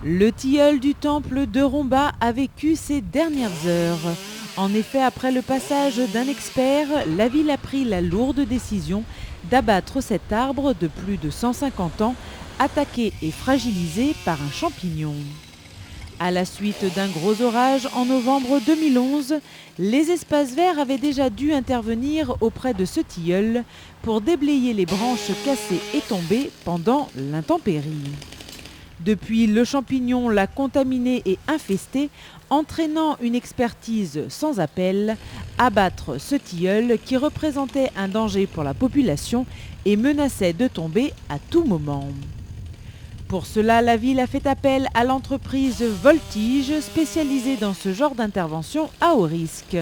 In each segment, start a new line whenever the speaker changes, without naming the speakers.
Le tilleul du temple de Romba a vécu ses dernières heures. En effet, après le passage d'un expert, la ville a pris la lourde décision d'abattre cet arbre de plus de 150 ans, attaqué et fragilisé par un champignon. À la suite d'un gros orage en novembre 2011, les espaces verts avaient déjà dû intervenir auprès de ce tilleul pour déblayer les branches cassées et tombées pendant l'intempérie. Depuis, le champignon l'a contaminé et infesté, entraînant une expertise sans appel, abattre ce tilleul qui représentait un danger pour la population et menaçait de tomber à tout moment. Pour cela, la ville a fait appel à l'entreprise Voltige, spécialisée dans ce genre d'intervention à haut risque.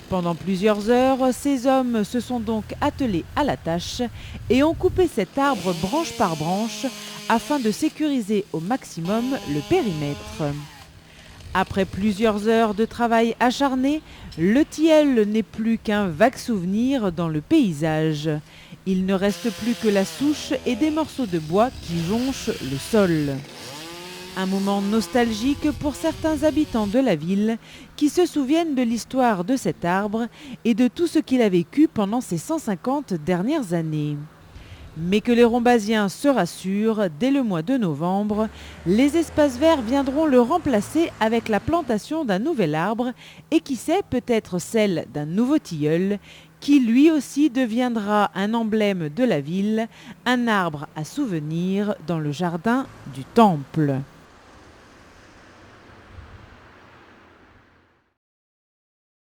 Pendant plusieurs heures, ces hommes se sont donc attelés à la tâche et ont coupé cet arbre branche par branche afin de sécuriser au maximum le périmètre. Après plusieurs heures de travail acharné, le tilleul n'est plus qu'un vague souvenir dans le paysage. Il ne reste plus que la souche et des morceaux de bois qui jonchent le sol. Un moment nostalgique pour certains habitants de la ville qui se souviennent de l'histoire de cet arbre et de tout ce qu'il a vécu pendant ces 150 dernières années. Mais que les Rombasiens se rassurent, dès le mois de novembre, les espaces verts viendront le remplacer avec la plantation d'un nouvel arbre et qui sait, peut-être celle d'un nouveau tilleul qui lui aussi deviendra un emblème de la ville, un arbre à souvenir dans le jardin du temple.